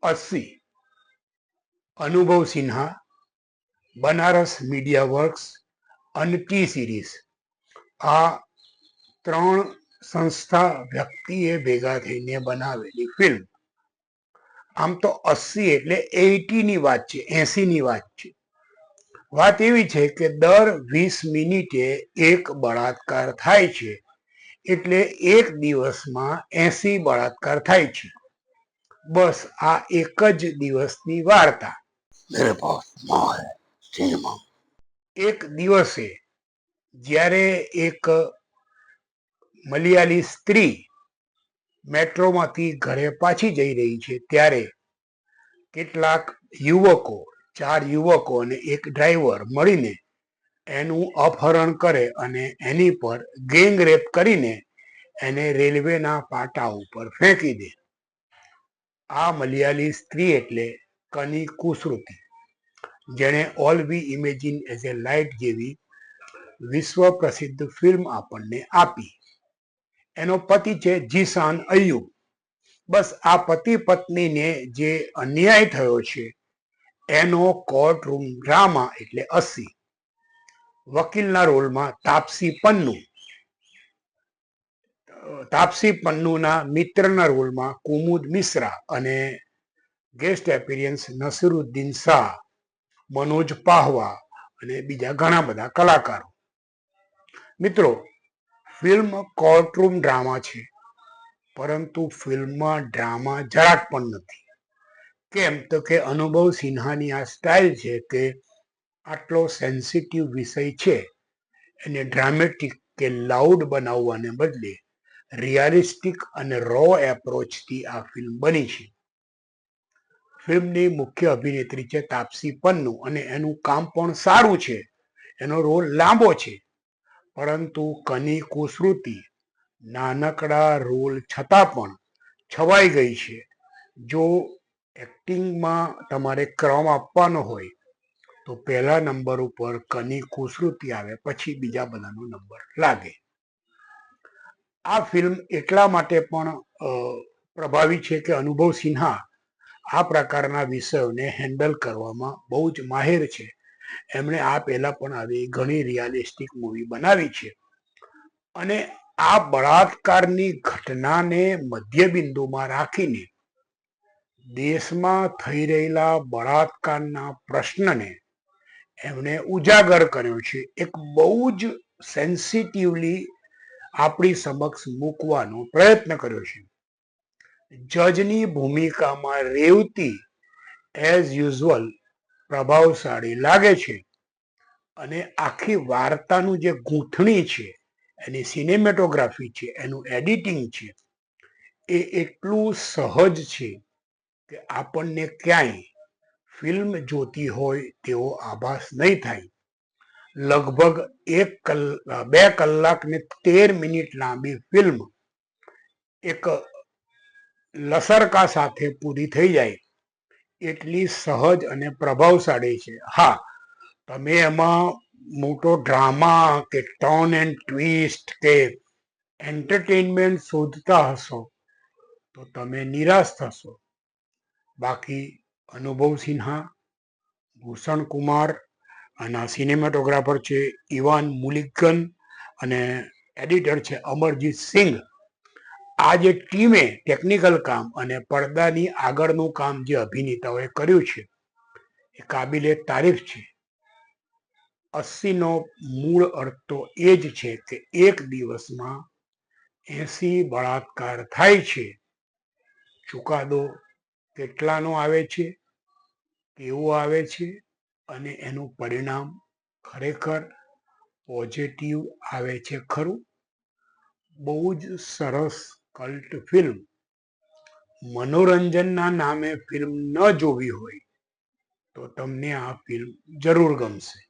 80 અનુભવ Sinha, Banaras media works અને T series, આ 3 સંસ્થા વ્યક્તિએ ભેગા થઈને બનાવેલી ફિલ્મ. આમ તો 80 એટલે 80 ની વાત છે, 80 ની વાત છે. વાત એવી છે કે દર 20 મિનિટે એક બળાત્કાર થાય છે, એટલે એક દિવસમાં 80 બળાત્કાર થાય છે. બસ આ એક જ દિવસની વાર્તા. એક દિવસે જ્યારે એક મલયાલી સ્ત્રી મેટ્રોમાંથી ઘરે પાછી જઈ રહી છે, ત્યારે કેટલાક યુવકો, 4 યુવકો અને એક ડ્રાઈવર મળીને એનું અપહરણ કરે અને એની પર ગેંગ રેપ કરીને એને રેલવેના પાટા ઉપર ફેંકી દે. આ મલયાલી સ્ત્રી એટલે કની કુસરુતિ, જેણે All We Imagine as a Light જેવી વિશ્વ પ્રસિદ્ધ ફિલ્મ આપણને આપી. એનો પતિ છે જીશાન અય્યુબ. બસ આ પતિ પત્નીને જે અન્યાય થયો છે એનો કોર્ટ રૂમ ડ્રામા એટલે 80. વકીલના રોલમાં તાપસી પન્નુના મિત્રના રોલમાં કુમુદ મિશ્રા અને ગેસ્ટ એપિયરન્સ નસીરુદ્દીન શાહ, મનોજ પાહવા અને બીજા ઘણા બધા કલાકારો. મિત્રો, ફિલ્મ કોર્ટરૂમ ડ્રામા છે, પરંતુ ફિલ્મમાં ડ્રામા જરાક પણ નથી. કેમ તો કે અનુભવ સિન્હાની આ સ્ટાઇલ છે કે આટલો સેન્સિટિવ વિષય છે એને ડ્રામેટિક કે લાઉડ બનાવવાને બદલે રિયાલિસ્ટિક અને રો એપ્રોચથી આ ફિલ્મ બની છે. ફિલ્મની મુખ્ય અભિનેત્રી છે તાપસી પન્નુ અને એનું કામ પણ સારું છે. એનો રોલ લાંબો છે, પરંતુ કની કુસરુતિ નાનકડા રોલ છતાં પણ છવાઈ ગઈ છે. જો એક્ટિંગમાં તમારે ક્રમ આપવાનો હોય તો પહેલા નંબર ઉપર કની કુસરુતિ આવે, પછી બીજા બધાનો નંબર લાગે. આ ફિલ્મ એટલા માટે પણ પ્રભાવી છે કે અનુભવ સિન્હા આ પ્રકારના વિષયોને હેન્ડલ કરવામાં બહુ જ માહિર છે. એમણે આ પહેલા પણ આવી ઘણી રિયાલિસ્ટિક મૂવી બનાવી છે અને આ બળાત્કારની ઘટનાને મધ્યબિંદુમાં રાખીને દેશમાં થઈ રહેલા બળાત્કારના પ્રશ્નને એમણે ઉજાગર કર્યો છે. એક બહુ જ સેન્સિટિવલી આપણી સમક્ષ મૂકવાનો પ્રયત્ન કર્યો છે. જજની ભૂમિકામાં રેવતી એઝ યુઝ્યુઅલ પ્રભાવશાળી લાગે છે અને આખી વાર્તાનું જે ગૂંથણી છે, એની સિનેમેટોગ્રાફી છે, એનું એડિટિંગ છે, એ એટલું સહજ છે કે આપણને ક્યાંય ફિલ્મ જોતી હોય તેવો આભાસ નહીં થાય. લગભગ 2 કલાક ને 13 મિનિટ લાંબી ફિલ્મ એક લસરકા સાથે પૂરી થઈ જાય એટલી સહજ અને પ્રભાવશાળી છે. હા, તમે એમાં મોટો ડ્રામા કે ટર્ન એન્ડ ટ્વિસ્ટ કે એન્ટરટેનમેન્ટ શોધતા હશો તો તમે નિરાશ થશો. બાકી અનુભવ સિન્હા, ભૂષણ કુમાર, અને સિનેમેટોગ્રાફર છે ઇવાન મુલિગન અને એડિટર છે અમરજીત સિંઘ. આ જે ટીમે ટેકનિકલ કામ અને પડદાની આગળનું કામ જે અભિનેતાઓએ કર્યું છે એ કાબિલે તારીફ છે. 80નો મૂળ અર્થ તો એ જ છે કે એક દિવસમાં 80 બળાત્કાર થાય છે. ચુકાદો કેટલાનો આવે છે, કેવો આવે છે અને એનું પરિણામ ખરેખર પોઝિટિવ આવે છે ખરું? બહુ જ સરસ કલ્ટ ફિલ્મ. મનોરંજનના નામે ફિલ્મ ન જોવી હોય તો તમને આ ફિલ્મ જરૂર ગમશે.